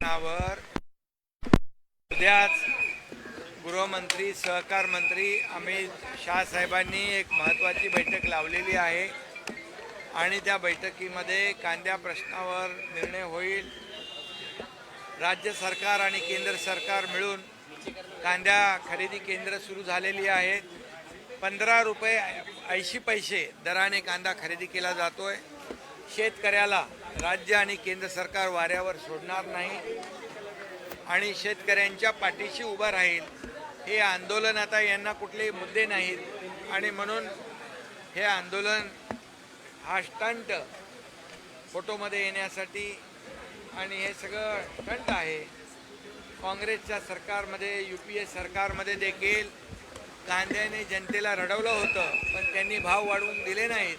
नावर उद्याच गृहमंत्री सहकार मंत्री अमित शाह साहेबांनी एक महत्त्वाची बैठक लावलेली आहे आणि त्या बैठकीमध्ये कांद्या प्रश्नावर निर्णय होईल। राज्य सरकार आणि केंद्र सरकार मिळून कांद्या खरेदी केंद्र सुरू झालेली आहेत। 15 रुपये 80 पैसे दराने कांदा खरेदी केला जातोय। शेतकऱ्याला राज्य आणि केंद्र सरकार वाऱ्यावर सोडणार नाही आणि शेतकऱ्यांच्या पाठीशी उभा राहील। हे आंदोलन आता यांना कुठलेही मुद्दे नाहीत आणि म्हणून हे आंदोलन हा स्टंट फोटोमध्ये येण्यासाठी आणि हे सगळं स्टंट आहे। काँग्रेसच्या सरकारमध्ये UPA सरकारमध्ये देखील कांद्याने जनतेला रडवलं होतं, पण त्यांनी भाव वाढवून दिले नाहीत,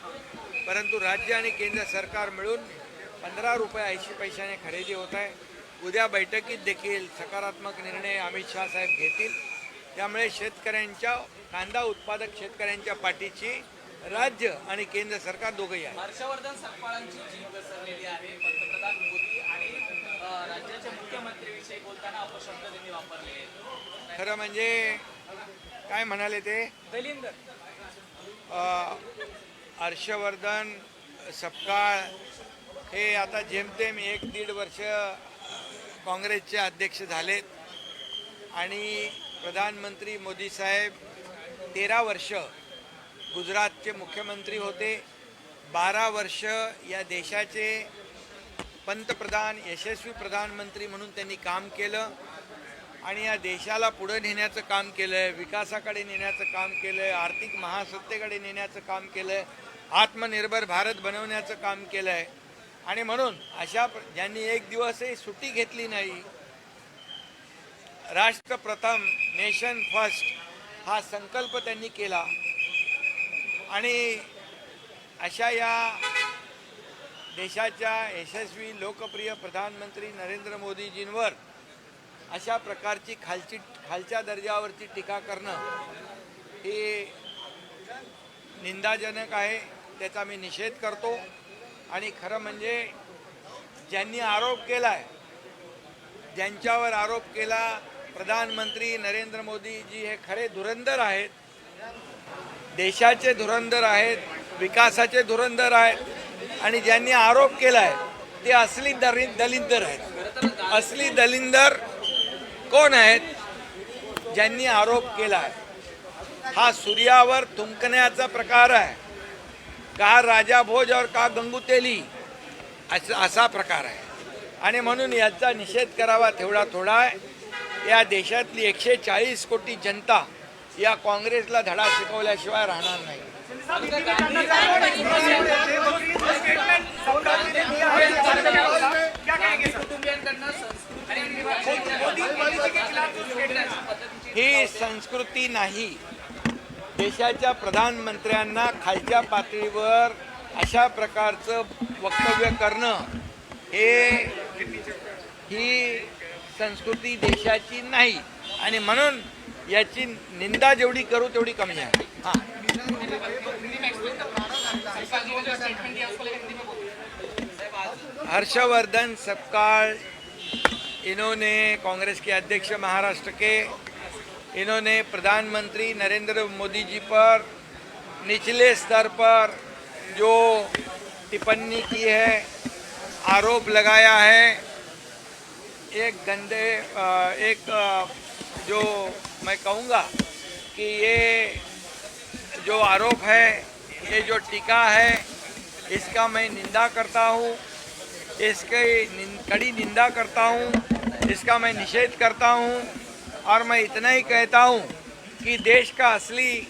परंतु राज्य आणि केंद्र सरकार मिळून 15 रुपये 80 पैशाने खरेदी होत आहे। उद्या बैठकीत देखील सकारात्मक निर्णय अमित शाह साहेब घेतील। त्यामुळे शेतकऱ्यांच्या कांदा उत्पादक शेतकऱ्यांच्या पाठीची राज्य आणि केंद्र सरकार दोघंही आहे। हर्षवर्धन सकपाळांची जीभ घसरलेली आहे। पंतप्रधान मोदी आणि राज्याचे मुख्यमंत्र्यांविषयी बोलताना अपशब्द त्यांनी वापरले। खरं म्हणजे काय म्हणाले ते दलिंदर हर्षवर्धन सपकाळ हे आता जेमतेम 1-1.5 वर्ष काँग्रेसचे अध्यक्ष झालेत आणि प्रधानमंत्री मोदी साहेब 13 वर्ष गुजरातचे मुख्यमंत्री होते। 12 वर्ष या देशाचे पंतप्रधान यशस्वी प्रधानमंत्री म्हणून त्यांनी काम केलं आणि या देशाला पुढे नेण्याचं काम केलं, विकासाकडे नेण्याचं काम केलं, आर्थिक महासत्तेकडे नेण्याचं काम केलं, आत्मनिर्भर भारत बनवण्याचं काम केलं आहे। आणि म्हणून अशा ज्यांनी एक दिवसही सुट्टी घेतली नाही, राष्ट्र प्रथम नेशन फर्स्ट हा संकल्प त्यांनी केला आणि अशा या देशाच्या यशस्वी लोकप्रिय प्रधानमंत्री नरेंद्र मोदीजींवर अशा प्रकारची खालच्या दर्जावरची टीका करणं हे निंदाजनक आहे। त्याचा मी निषेध करतो आणि खरं म्हणजे ज्यांनी आरोप केलाय, ज्यांच्यावर आरोप केला, प्रधानमंत्री नरेंद्र मोदीजी हे खरे धुरंधर आहेत, देशाचे धुरंधर आहेत, विकासाचे धुरंधर आहेत आणि ज्यांनी आरोप केलाय ते असली दलिंदर आहेत। असली दलिंदर कोण आहेत? ज्यांनी आरोप केलाय हा सूर्यावर थुंकण्याचा प्रकार आहे, का राजा भोज और का गंगू तेली असा प्रकार आहे आणि म्हणून याचा निषेध करावा तेवढा थोडा आहे। या देशातली 140 कोटी जनता या काँग्रेसला धडा शिकवल्याशिवाय राहणार नाही। ही संस्कृती नाही। देशाच्या प्रधानमंत्र्यांना खालच्या पातळीवर अशा प्रकारचं वक्तव्य करणं ही संस्कृती देशाची नाही आणि म्हणून याची निंदा जेवढी करू तेवढी कमी आहे। हर्षवर्धन सपकाळ इन्होंने कांग्रेस के अध्यक्ष महाराष्ट्र के इन्होंने प्रधानमंत्री नरेंद्र मोदी जी पर निचले स्तर पर जो टिप्पणी की है, आरोप लगाया है, जो मैं कहूँगा कि ये जो आरोप है, ये जो टीका है, इसका मैं निंदा करता हूँ, इसकी कड़ी निंदा करता हूँ, इसका मैं निषेध करता हूँ और मैं इतना ही कहता हूँ कि देश का असली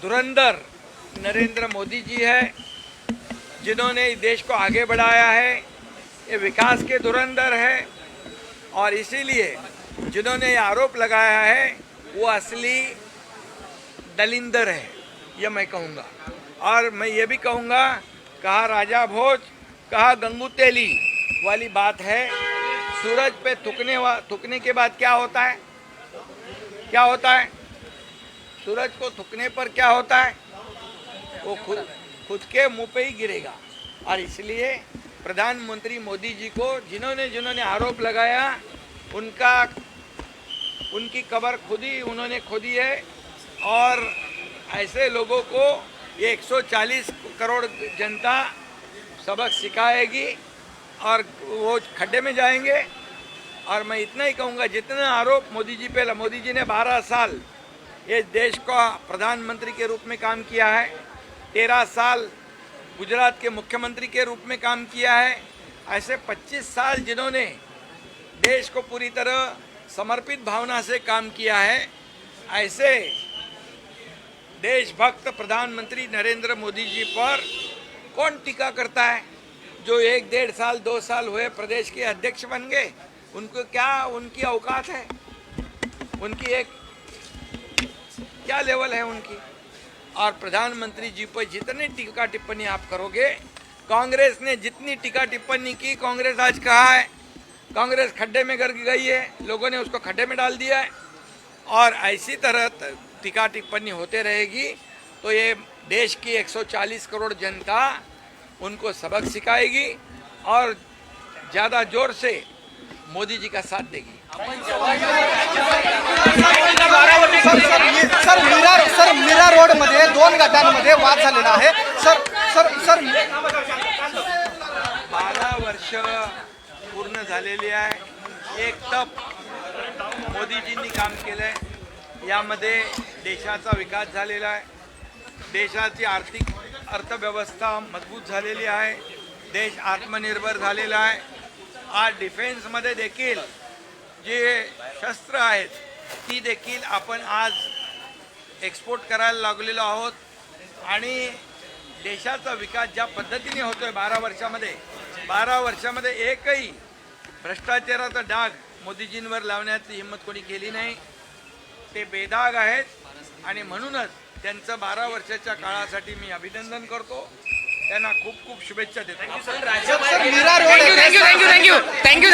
धुरंधर नरेंद्र मोदी जी है, जिन्होंने इस देश को आगे बढ़ाया है। ये विकास के धुरंधर है और इसीलिए जिन्होंने ये आरोप लगाया है वो असली दलिंदर है, ये मैं कहूँगा। और मैं ये भी कहूँगा, कहा राजा भोज कहा गंगू तेली वाली बात है। सूरज पे थूकने के बाद क्या होता है? क्या होता है? सूरज को थूकने पर क्या होता है? वो खुद के मुंह पे ही गिरेगा। और इसलिए प्रधानमंत्री मोदी जी को जिन्होंने आरोप लगाया उनकी कब्र खुद ही उन्होंने खोदी है। और ऐसे लोगों को ये 140 करोड़ जनता सबक सिखाएगी और वो खड्डे में जाएंगे। और मैं इतना ही कहूँगा, जितने आरोप मोदी जी पे, मोदी जी ने 12 साल ये देश का प्रधानमंत्री के रूप में काम किया है, 13 साल गुजरात के मुख्यमंत्री के रूप में काम किया है। ऐसे 25 साल जिन्होंने देश को पूरी तरह समर्पित भावना से काम किया है, ऐसे देशभक्त प्रधानमंत्री नरेंद्र मोदी जी पर कौन टीका करता है? जो 1-1.5 साल 2 साल हुए प्रदेश के अध्यक्ष बन गए, उनको क्या उनकी औकात है? उनकी एक क्या लेवल है उनकी? और प्रधानमंत्री जी पर जितनी टीका टिप्पणी आप करोगे, कांग्रेस ने जितनी टीका टिप्पणी की, कांग्रेस आज कहा है कांग्रेस खड्डे में गिर गई है, लोगों ने उसको खड्डे में डाल दिया है। और ऐसी तरह टीका टिप्पणी होते रहेगी तो ये देश की 140 करोड़ जनता उनको सबक सिखाएगी और ज़्यादा जोर से मोदी जी का साथ देगी। सर मीरा रोड मध्ये 2 गटांमध्ये वाद झालेला आहे। सर 12 वर्ष पूर्ण झालेली आहे। एक तप मोदीजींनी काम केलंय, यामध्ये देशाचा विकास झालेला आहे, देशाची आर्थिक अर्थव्यवस्था मजबूत झालेली आहे, देश आत्मनिर्भर झालेला आहे। आज डिफेन्समध्ये देखील जे शस्त्र आहेत ती देखील आपण आज एक्सपोर्ट करायला लागलेलो आहोत। आणि देशाचा विकास ज्या पद्धतीने होतोय 12 वर्षामध्ये एकही भ्रष्टाचाराचा डाग मोदीजींवर लावण्याची हिंमत कोणी केली नाही। ते बेदाग आहेत आणि म्हणूनच त्यांचं 12 वर्षाच्या काळासाठी मी अभिनंदन करतो, त्यांना खूप खूप शुभेच्छा देतो। Mira road thank you